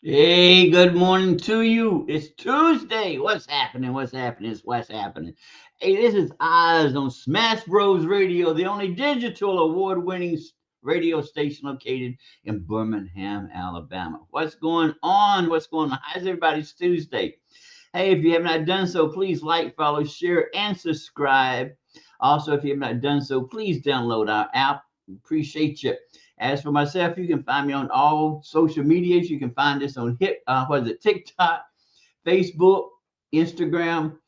Hey, good morning to you. It's Tuesday. What's happening? What's happening? It's what's happening. Hey, this is Oz on Smash Bros Radio, the only digital award-winning radio station located in Birmingham, Alabama. What's going on? What's going on? How's everybody's Tuesday? Hey, if you have not done so, please like, follow, share, and subscribe. Also, if you have not done so, please download our app. Appreciate you. As for myself, you can find me on all social medias. You can find us on TikTok, Facebook, Instagram.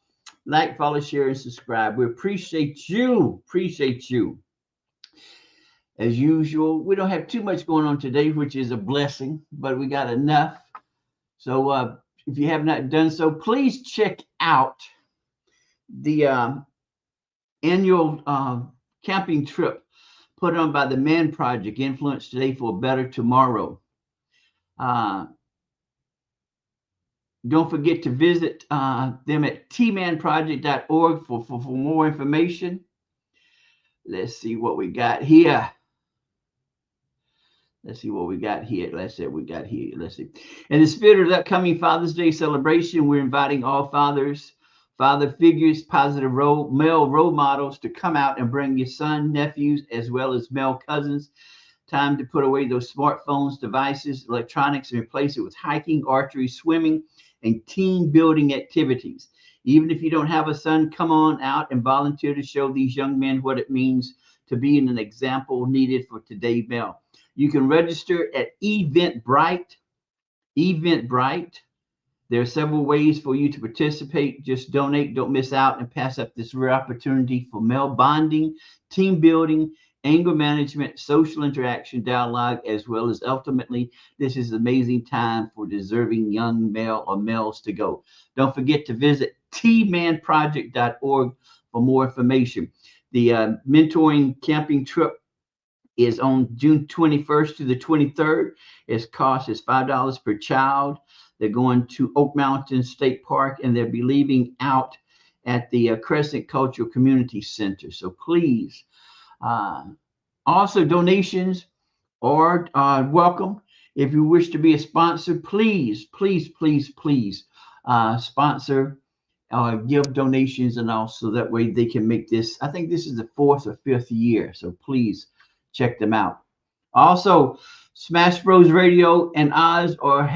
Like, follow, share, and subscribe. We appreciate you. Appreciate you. As usual, we don't have too much going on today, which is a blessing, but we got enough. So if you have not done so, please check out the annual camping trip put on by the Man Project, Influence Today for a Better Tomorrow. Don't forget to visit them at tmanproject.org for more information. Let's see what we got here. Let's see. In the spirit of the upcoming Father's Day celebration, we're inviting all father figures, positive male role models to come out and bring your son, nephews, as well as male cousins. Time to put away those smartphones, devices, electronics, and replace it with hiking, archery, swimming, and team building activities. Even if you don't have a son, come on out and volunteer to show these young men what it means to be an example needed for today's male. You can register at Eventbrite. There are several ways for you to participate. Just donate, don't miss out, and pass up this rare opportunity for male bonding, team building, anger management, social interaction, dialogue, as well as ultimately, this is an amazing time for deserving young male or males to go. Don't forget to visit tmanproject.org for more information. The mentoring camping trip is on June 21st to the 23rd. Its cost is $5 per child. They're going to Oak Mountain State Park, and they'll be leaving out at the Crescent Cultural Community Center. So please, also donations are welcome. If you wish to be a sponsor, please sponsor give donations, and also that way they can make this. I think this is the 4th or 5th year, so please check them out. Also, Smash Bros Radio and Oz are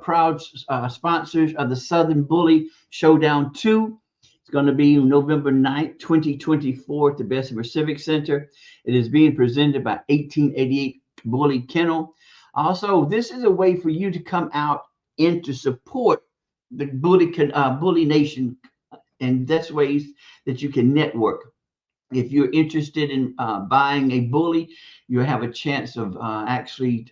proud sponsors of the Southern Bully Showdown 2. It's going to be November 9th, 2024 at the Bessemer Civic Center. It is being presented by 1888 Bully Kennel. Also, this is a way for you to come out and to support the Bully Nation, and that's ways that you can network. If you're interested in buying a bully, you have a chance of actually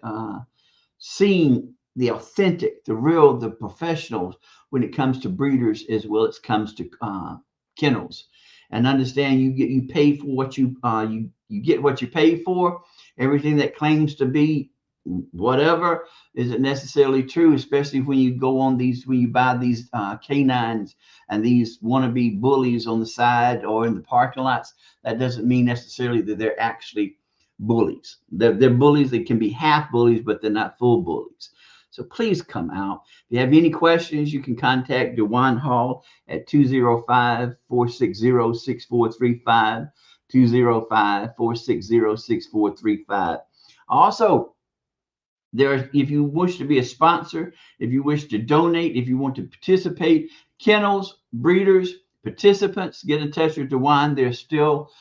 seeing the authentic, the real, the professionals when it comes to breeders as well as comes to kennels. And understand you pay for what you get what you pay for. Everything that claims to be whatever isn't necessarily true, especially when you buy these canines and these wannabe bullies on the side or in the parking lots. That doesn't mean necessarily that they're actually bullies. They're bullies. They can be half bullies, but they're not full bullies. So please come out. If you have any questions, you can contact DeJuan Hall at 205-460-6435, 205-460-6435. Also, if you wish to be a sponsor, if you wish to donate, if you want to participate, kennels, breeders, participants, get in touch with DeJuan. There's still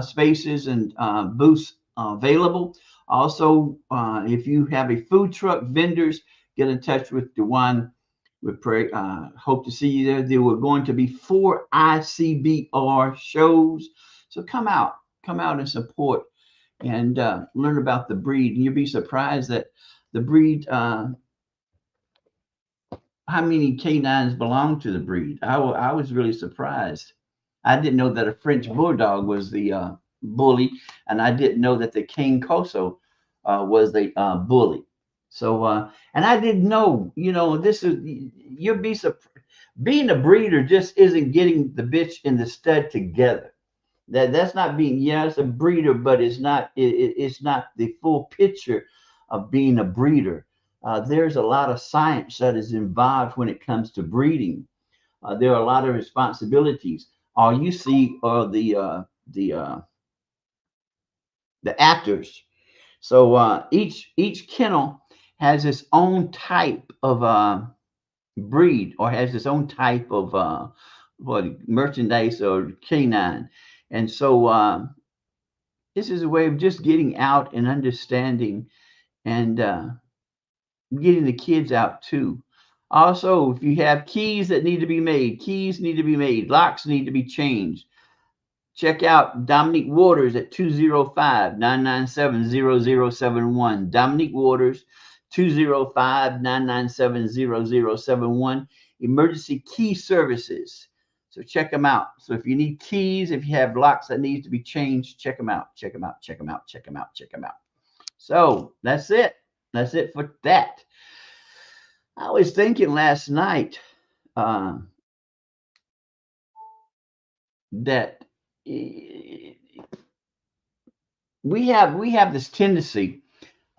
spaces and booths available. Also, if you have a food truck, vendors, get in touch with DeJuan. We hope to see you there. There were going to be 4 ICBR shows. So come out and support and learn about the breed. And you'll be surprised that the breed, how many canines belong to the breed. I was really surprised. I didn't know that a French Bulldog was the bully, and I didn't know that the Cane Corso was the bully. So, and I didn't know, you'll be surprised. Being a breeder just isn't getting the bitch and the stud together. That's not being, it's a breeder, but it's not the full picture of being a breeder. there's a lot of science that is involved when it comes to breeding. There are a lot of responsibilities. All you see are the actors. So each kennel has its own type of breed, or has its own type of what merchandise or canine. And so this is a way of just getting out and understanding, and getting the kids out too. Also, if you have keys that need to be made, keys need to be made, locks need to be changed. Check out Dominique Waters at 205-997-0071. Dominique Waters, 205-997-0071. Emergency Key Services. So check them out. So if you need keys, if you have locks that need to be changed, check them out. Check them out. Check them out. Check them out. Check them out. So that's it. That's it for that. I was thinking last night that we have this tendency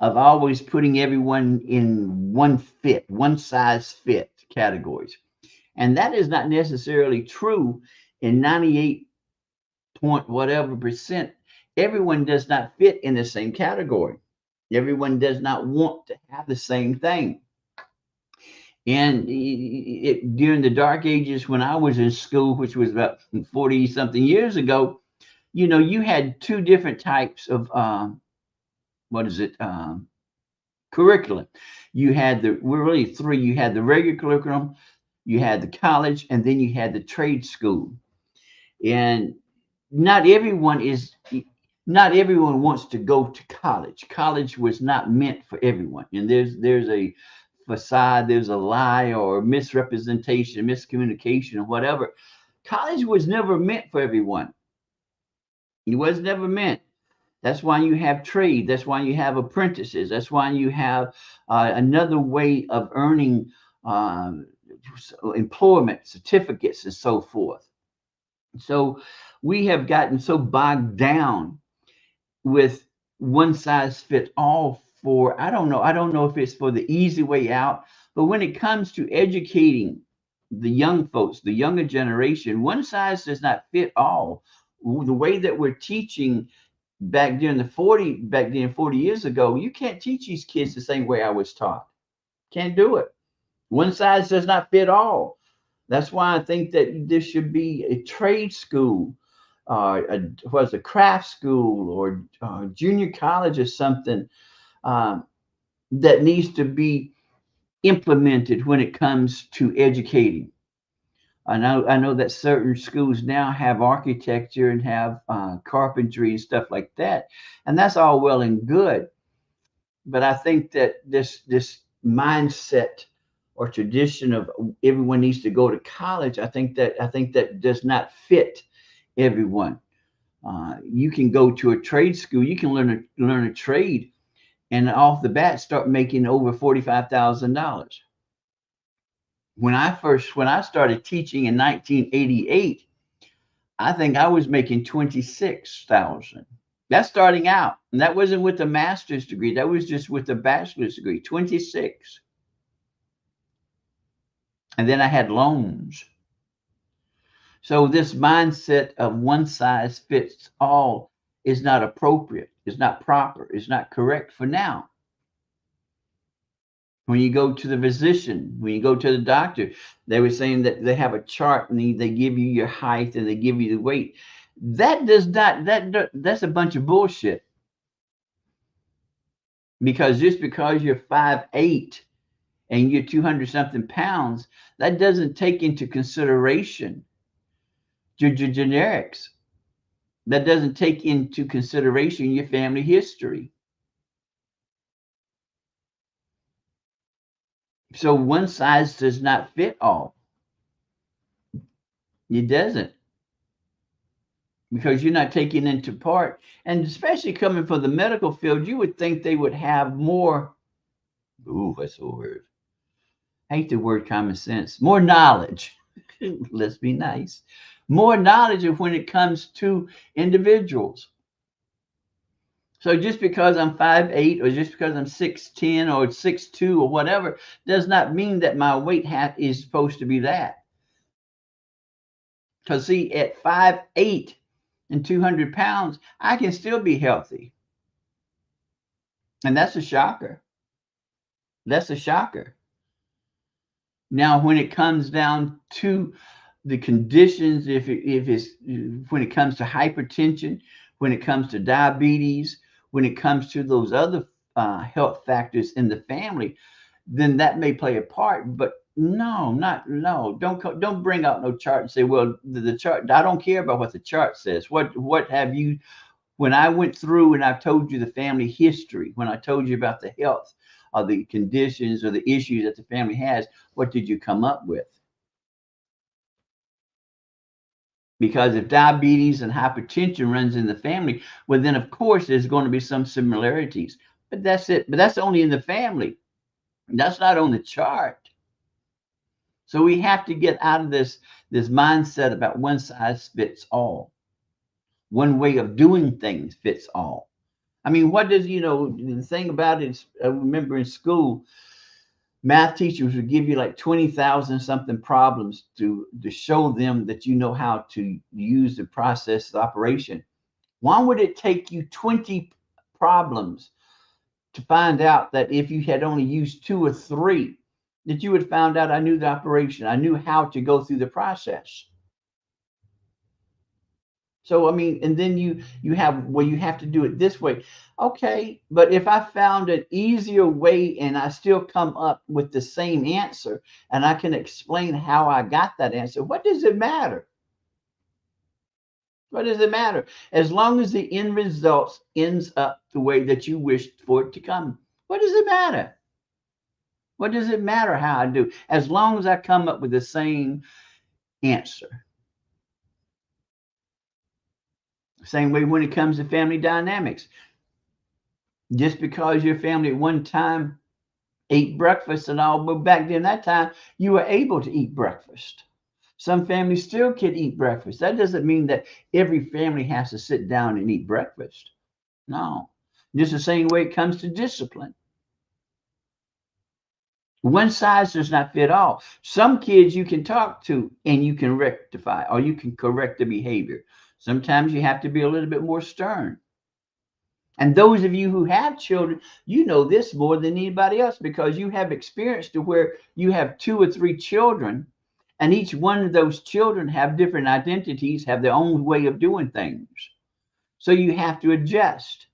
of always putting everyone in one size fit categories, and that is not necessarily true. In 98 point whatever percent, everyone does not fit in the same category. Everyone does not want to have the same thing. And during the dark ages, when I was in school, which was about 40 something years ago, you had two different types of curriculum. You had really three. You had the regular curriculum, you had the college, and then you had the trade school. And not everyone wants to go to college. College was not meant for everyone. And there's a facade, there's a lie or misrepresentation, miscommunication, or whatever. College was never meant for everyone. It was never meant. That's why you have trade. That's why you have apprentices. That's why you have another way of earning employment certificates and so forth. So we have gotten so bogged down with one size fits all for, I don't know if it's for the easy way out, but when it comes to educating the young folks, the younger generation, one size does not fit all. The way that we're teaching back then 40 years ago, you can't teach these kids the same way I was taught. Can't do it. One size does not fit all. That's why I think that there should be a trade school, a craft school, or junior college or something that needs to be implemented when it comes to educating. I know that certain schools now have architecture and have carpentry and stuff like that, and that's all well and good. But I think that this mindset or tradition of everyone needs to go to college, I think that does not fit everyone. You can go to a trade school, you can learn a trade, and off the bat start making over $45,000. When I started teaching in 1988, I think I was making 26,000. That's starting out, and that wasn't with a master's degree. That was just with a bachelor's degree. 26. And then I had loans. So this mindset of one size fits all is not appropriate. It's not proper. It's not correct for now. When you go to the physician, when you go to the doctor, they were saying that they have a chart and they give you your height and they give you the weight. That's a bunch of bullshit. Because just because you're 5'8" and you're 200 something pounds, that doesn't take into consideration your generics. That doesn't take into consideration your family history. So one size does not fit all. It doesn't. Because you're not taking into part, and especially coming from the medical field, you would think they would have more, ooh, that's a word. I hate the word common sense. More knowledge. Let's be nice. More knowledge of when it comes to individuals. So just because I'm 5'8", or just because I'm 6'10", or 6'2", or whatever, does not mean that my weight is supposed to be that. Because see, at 5'8" and 200 pounds, I can still be healthy. And that's a shocker. That's a shocker. Now, when it comes down to the conditions, if it's when it comes to hypertension, when it comes to diabetes, when it comes to those other health factors in the family, then that may play a part. But no. Don't bring out no chart and say, well, the chart. I don't care about what the chart says. What have you? When I went through and I told you the family history, when I told you about the health or the conditions or the issues that the family has, what did you come up with? Because if diabetes and hypertension runs in the family, well, then of course there's going to be some similarities. But that's it. But that's only in the family. That's not on the chart. So we have to get out of this mindset about one size fits all. One way of doing things fits all. I mean, what does, the thing about it is, I remember in school, math teachers would give you like 20,000 something problems to show them that you know how to use the process of operation. Why would it take you 20 problems to find out that if you had only used 2 or 3, that you would found out I knew the operation, I knew how to go through the process? So I mean, and then you have, well, you have to do it this way. Okay, but if I found an easier way and I still come up with the same answer and I can explain how I got that answer, what does it matter? What does it matter? As long as the end result ends up the way that you wished for it to come, what does it matter? What does it matter how I do? As long as I come up with the same answer. Same way when it comes to family dynamics. Just because your family at one time ate breakfast and all, but back then that time you were able to eat breakfast. Some families still can eat breakfast. That doesn't mean that every family has to sit down and eat breakfast. No. Just the same way it comes to discipline. One size does not fit all. Some kids you can talk to and you can rectify, or you can correct the behavior. Sometimes you have to be a little bit more stern. And those of you who have children, you know this more than anybody else because you have experience to where you have 2 or 3 children, and each one of those children have different identities, have their own way of doing things. So you have to adjust.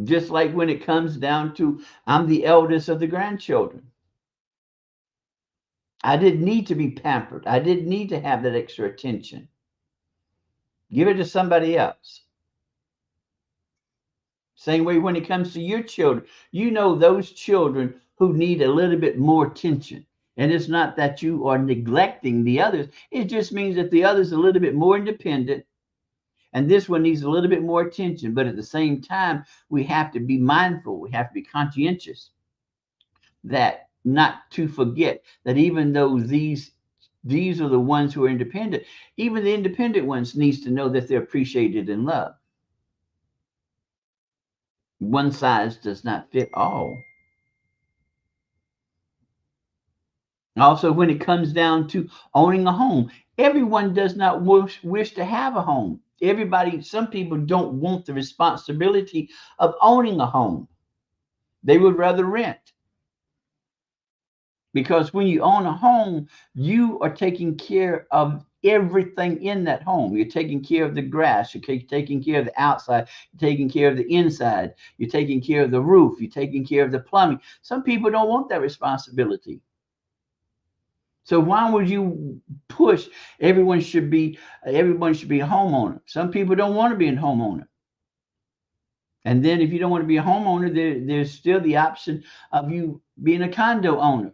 Just like when it comes down to, I'm the eldest of the grandchildren. I didn't need to be pampered. I didn't need to have that extra attention. Give it to somebody else. Same way when it comes to your children, you know those children who need a little bit more attention. And it's not that you are neglecting the others. It just means that the other's a little bit more independent. And this one needs a little bit more attention. But at the same time, we have to be mindful. We have to be conscientious that not to forget that even though these are the ones who are independent, even the independent ones needs to know that they're appreciated and loved. One size does not fit all. Also, when it comes down to owning a home, everyone does not wish to have a home. Some people don't want the responsibility of owning a home. They would rather rent. Because when you own a home, you are taking care of everything in that home. You're taking care of the grass, you're taking care of the outside, you're taking care of the inside, you're taking care of the roof, you're taking care of the plumbing. Some people don't want that responsibility. So why would you push everyone should be a homeowner? Some people don't want to be a homeowner. And then if you don't want to be a homeowner, there's still the option of you being a condo owner,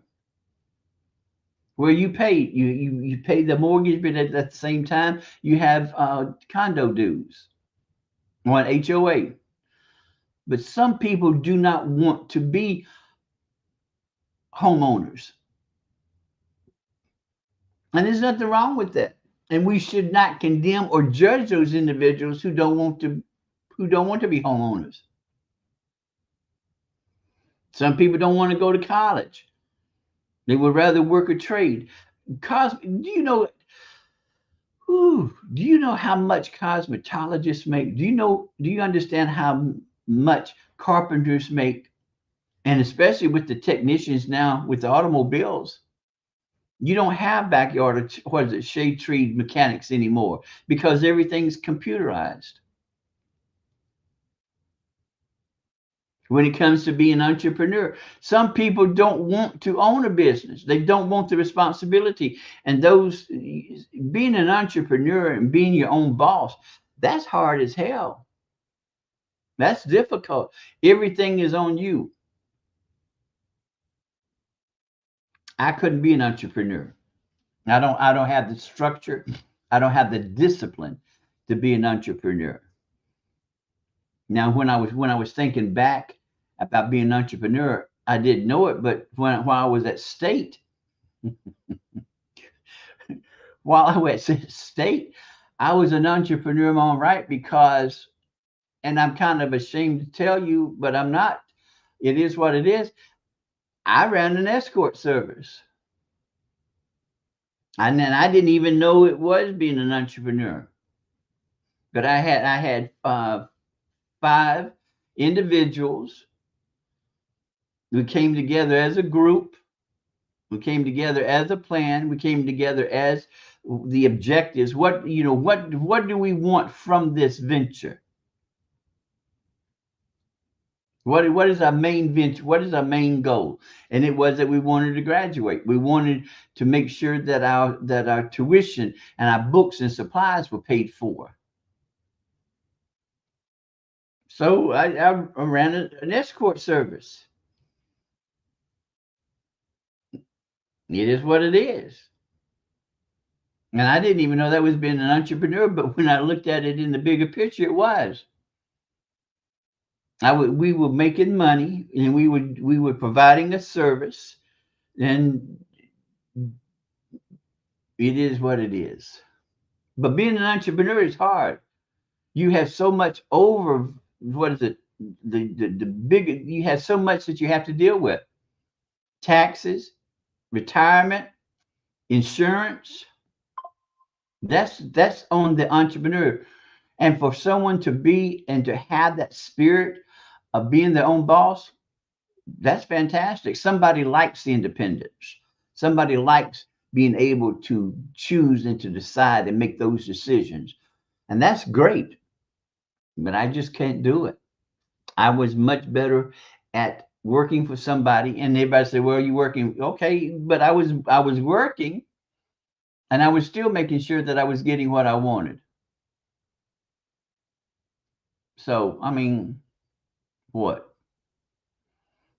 where you pay the mortgage, but at the same time you have condo dues on HOA. But some people do not want to be homeowners, and there's nothing wrong with that. And we should not condemn or judge those individuals who don't want to be homeowners. Some people don't want to go to college. They would rather work a trade. Do you know? Do you know how much cosmetologists make? Do you know? Do you understand how much carpenters make? And especially with the technicians now with the automobiles, you don't have backyard, what is it, shade tree mechanics anymore because everything's computerized. When it comes to being an entrepreneur, some people don't want to own a business. They don't want the responsibility. And those being an entrepreneur and being your own boss, that's hard as hell. That's difficult. Everything is on you. I couldn't be an entrepreneur. I don't have the structure. I don't have the discipline to be an entrepreneur. Now, when I was thinking back about being an entrepreneur, I didn't know it, but while I was at state, I was an entrepreneur in my own right because, and I'm kind of ashamed to tell you, but I'm not. It is what it is. I ran an escort service. And then I didn't even know it was being an entrepreneur. But I had 5 individuals. We came together as a group. We came together as a plan. We came together as the objectives. What do we want from this venture? What is our main venture? What is our main goal? And it was that we wanted to graduate. We wanted to make sure that our tuition and our books and supplies were paid for. So I ran an escort service. It is what it is. And I didn't even know that was being an entrepreneur, but when I looked at it in the bigger picture, it was. We were making money and we were providing a service, and it is what it is. But being an entrepreneur is hard. You have so much what is it? The bigger you have so much that you have to deal with. Taxes, retirement, insurance. That's on the entrepreneur. And for someone to be and to have that spirit of being their own boss, that's fantastic. Somebody likes the independence. Somebody likes being able to choose and to decide and make those decisions. And that's great. But I just can't do it. I was much better at working for somebody, and everybody said, well, you working? Okay, but I was working, and I was still making sure that I was getting what I wanted. So, I mean, what?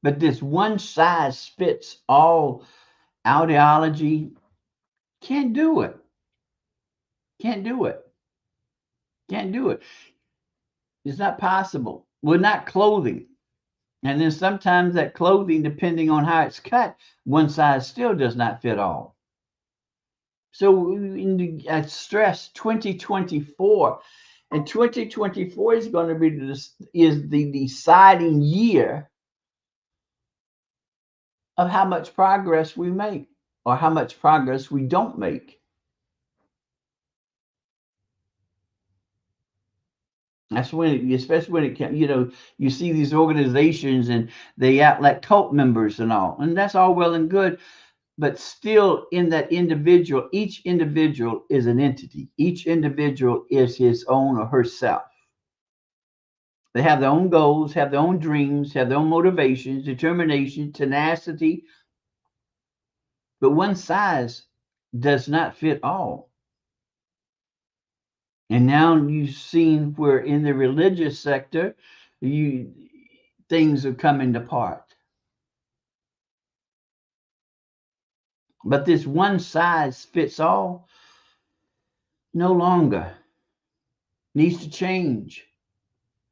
But this one size fits all ideology can't do it. Can't do it. Can't do it. It's not possible. We're not clothing. And then sometimes that clothing, depending on how it's cut, one size still does not fit all. So I stress 2024, and 2024 is going to be the deciding year of how much progress we make or how much progress we don't make. That's when, especially when it can, you see these organizations and they act like cult members and all, and that's all well and good. But still, in that individual, each individual is an entity. Each individual is his own or herself. They have their own goals, have their own dreams, have their own motivations, determination, tenacity. But one size does not fit all. And now you've seen where in the religious sector, things are coming apart. But this one size fits all no longer. Needs to change.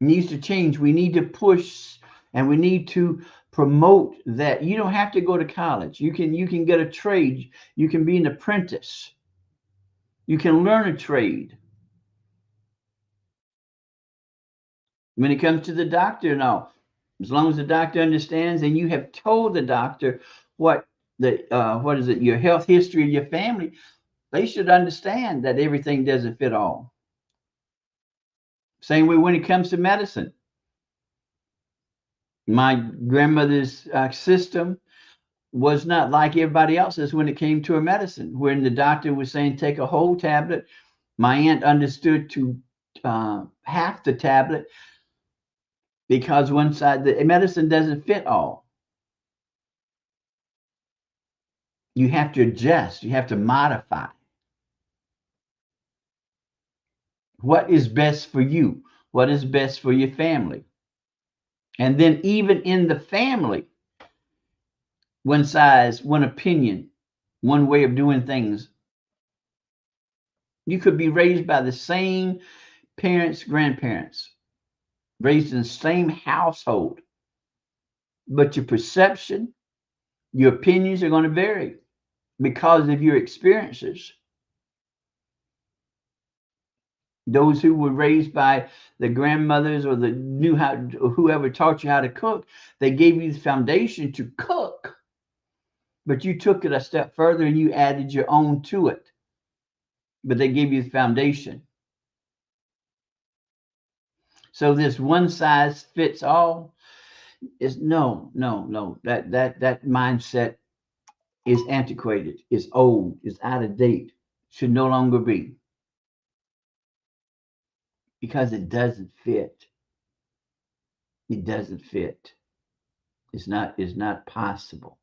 Needs to change. We need to push and we need to promote that. You don't have to go to college. You can get a trade. You can be an apprentice. You can learn a trade. When it comes to the doctor, now, as long as the doctor understands and you have told the doctor what what is it, your health history of your family, they should understand that everything doesn't fit all. Same way when it comes to medicine. My grandmother's system was not like everybody else's when it came to her medicine. When the doctor was saying take a whole tablet, my aunt understood to half the tablet, because one side the medicine doesn't fit all. You have to adjust, you have to modify. What is best for you? What is best for your family? And then even in the family, one size, one opinion, one way of doing things. You could be raised by the same parents, grandparents, raised in the same household, but your perception, your opinions are going to vary because of your experiences. Those who were raised by the grandmothers or the knew how, or whoever taught you how to cook, they gave you the foundation to cook, but you took it a step further and you added your own to it. But they gave you the foundation. So this one size fits all is no. That mindset is antiquated, is old, is out of date, should no longer be, because it doesn't fit. It doesn't fit. It's not possible.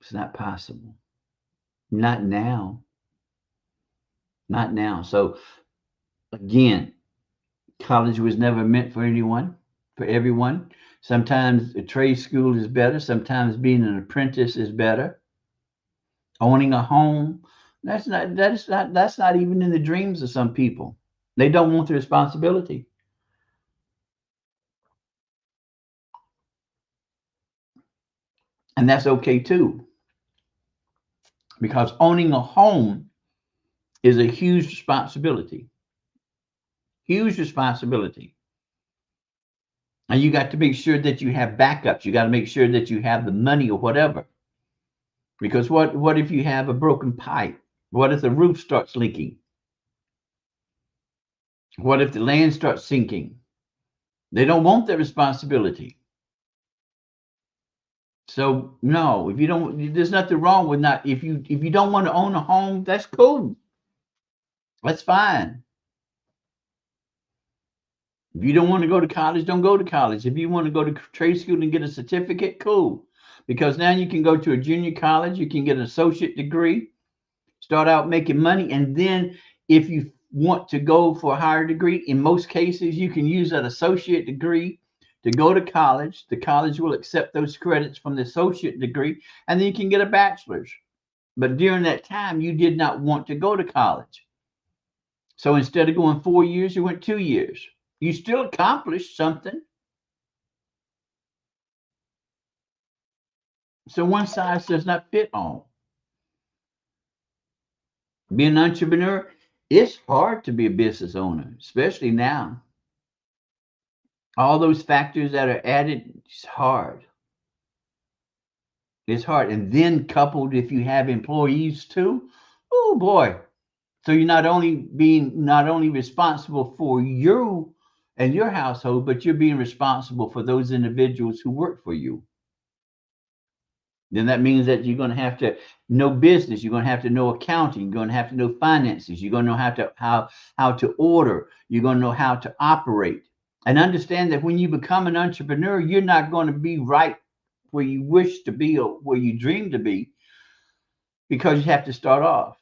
It's not possible. Not now. Not now. So again, college was never meant for anyone, for everyone. Sometimes a trade school is better. Sometimes being an apprentice is better. Owning a home, that's not even in the dreams of some people. They don't want the responsibility. And that's okay too. Because owning a home is a huge responsibility. Huge responsibility. And you got to make sure that you have backups. You got to make sure that you have the money or whatever. Because what if you have a broken pipe? What if the roof starts leaking? What if the land starts sinking? They don't want that responsibility. So no, if you don't, there's nothing wrong with not, if you don't want to own a home, that's cool. That's fine. If you don't want to go to college, don't go to college. If you want to go to trade school and get a certificate, cool. Because now you can go to a junior college, you can get an associate degree, start out making money, and then if you want to go for a higher degree, in most cases, you can use that associate degree to go to college. The college will accept those credits from the associate degree, and then you can get a bachelor's. But during that time, you did not want to go to college. So instead of going 4 years, you went 2 years. You still accomplished something. So one size does not fit all. Being an entrepreneur, it's hard to be a business owner, especially now. All those factors that are added, it's hard. It's hard. And then coupled if you have employees too, oh boy. So you're not only responsible for you and your household, but you're being responsible for those individuals who work for you. Then that means that you're going to have to know business. You're going to have to know accounting. You're going to have to know finances. You're going to know how to order. You're going to know how to operate. And understand that when you become an entrepreneur, you're not going to be right where you wish to be or where you dream to be, because you have to start off.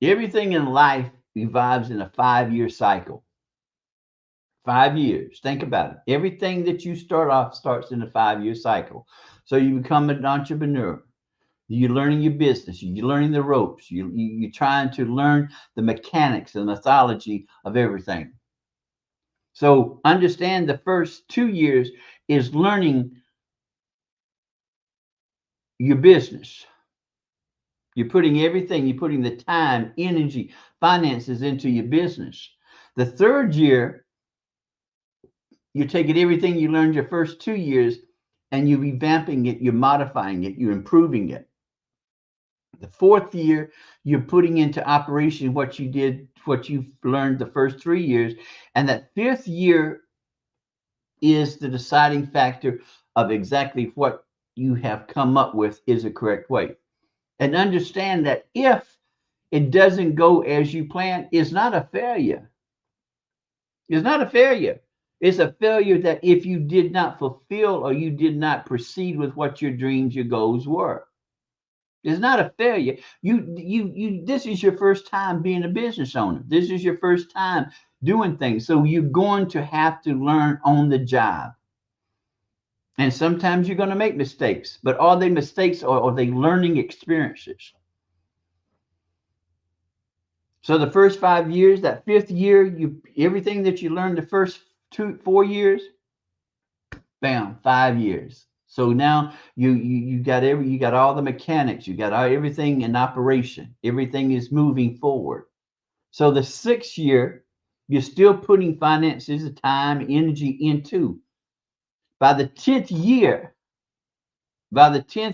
Everything in life evolves in a 5-year cycle. 5 years. Think about it. Everything that you start off starts in a 5-year cycle. So you become an entrepreneur. You're learning your business. You're learning the ropes. You're trying to learn the mechanics and mythology of everything. So understand the first 2 years is learning your business. You're putting everything, you're putting the time, energy, finances into your business. The third year, you're taking everything you learned your first 2 years and you're revamping it, you're modifying it, you're improving it. The fourth year, you're putting into operation what you did, what you've learned the first 3 years. And that fifth year is the deciding factor of exactly what you have come up with is a correct way. And understand that if it doesn't go as you planned, it's not a failure. It's not a failure. It's a failure that if you did not fulfill or you did not proceed with what your dreams, your goals were. It's not a failure. This is your first time being a business owner. This is your first time doing things. So you're going to have to learn on the job. And sometimes you're going to make mistakes, but are they mistakes or are they learning experiences? So the first 5 years, that fifth year, everything that you learned the first 4 years, bam, 5 years. So now you got all the mechanics, you got everything in operation. Everything is moving forward. So the 6th year, you're still putting finances, time, energy into. By the 10th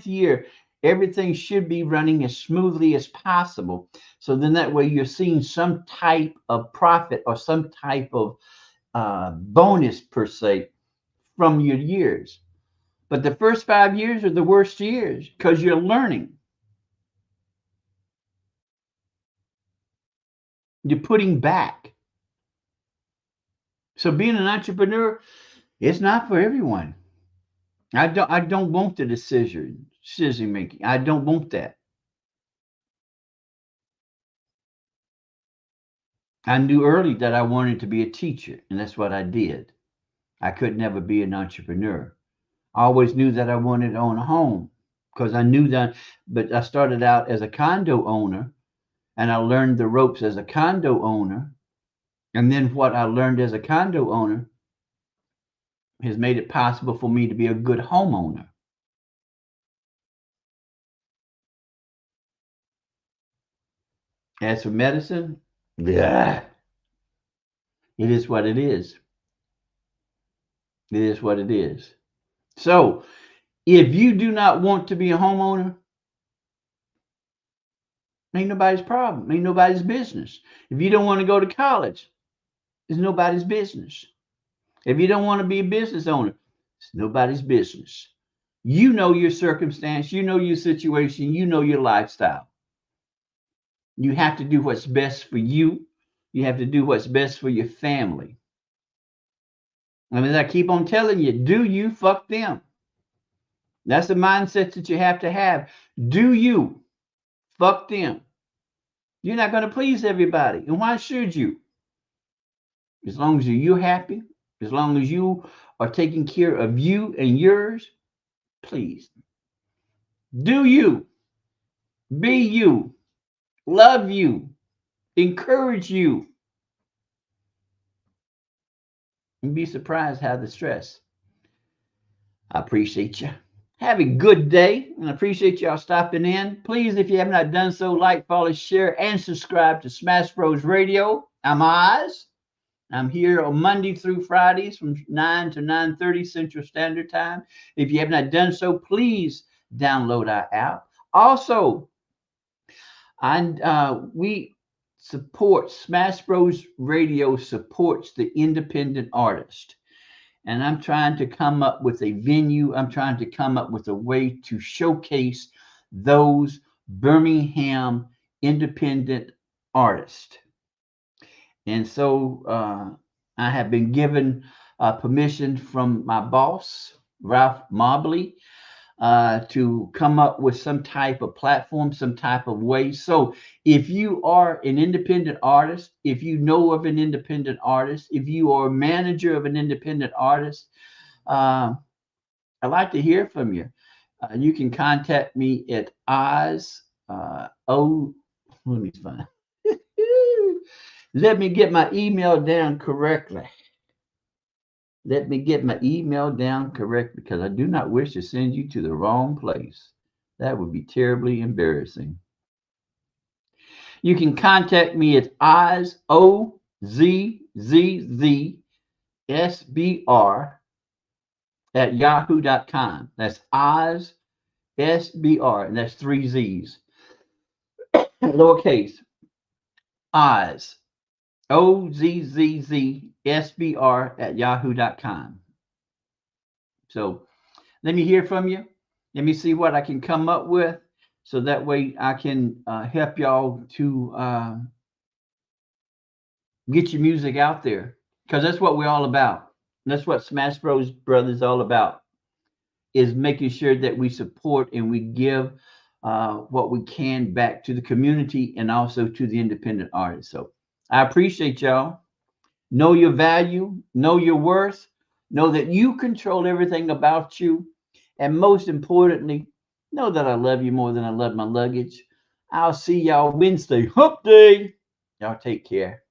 year, everything should be running as smoothly as possible. So then that way you're seeing some type of profit or some type of bonus per se from your years. But the first 5 years are the worst years because you're learning. You're putting back. So being an entrepreneur, it's not for everyone. I don't want the decision making. I don't want that. I knew early that I wanted to be a teacher, and that's what I did. I could never be an entrepreneur. I always knew that I wanted to own a home because I knew that, but I started out as a condo owner and I learned the ropes as a condo owner. And then what I learned as a condo owner has made it possible for me to be a good homeowner. As for medicine, yeah, it is what it is. It is what it is. So if you do not want to be a homeowner, ain't nobody's problem. Ain't nobody's business. If you don't want to go to college, it's nobody's business. If you don't want to be a business owner, it's nobody's business. You know your circumstance, you know your situation, you know your lifestyle. You have to do what's best for you. You have to do what's best for your family. I mean, I keep on telling you, do you, fuck them. That's the mindset that you have to have. Do you, fuck them. You're not going to please everybody. And why should you? As long as you're happy, as long as you are taking care of you and yours, please. Do you, be you, love you, encourage you, and be surprised how the stress. I appreciate you. Have a good day, and I appreciate y'all stopping in. Please, if you have not done so, like, follow, share, and subscribe to Smash Bros Radio. I'm OZZz. I'm here on Monday through Fridays from 9 to 9:30 Central Standard Time. If you have not done so, please download our app. Also, we support Smash Bros Radio supports the independent artist. And I'm trying to come up with a venue. I'm trying to come up with a way to showcase those Birmingham independent artists. And so I have been given permission from my boss, Ralph Mobley, to come up with some type of platform, some type of way. So if you are an independent artist, if you know of an independent artist, if you are a manager of an independent artist, I'd like to hear from you. You can contact me at OZZz. Let me find. Let me get my email down correctly. Let me get my email down correct because I do not wish to send you to the wrong place. That would be terribly embarrassing. You can contact me at OZZz, OZZZSBR at yahoo.com. That's Oz SBR, and that's three Z's. Lowercase. Oz. OZZZSBR at yahoo.com. So let me hear from you. Let me see what I can come up with, so that way I can help y'all to get your music out there, because that's what we're all about. That's what Smash Bros. Brothers all about, is making sure that we support and we give what we can back to the community and also to the independent artists. So I appreciate y'all. Know your value, know your worth, know that you control everything about you. And most importantly, know that I love you more than I love my luggage. I'll see y'all Wednesday. Hump day. Y'all take care.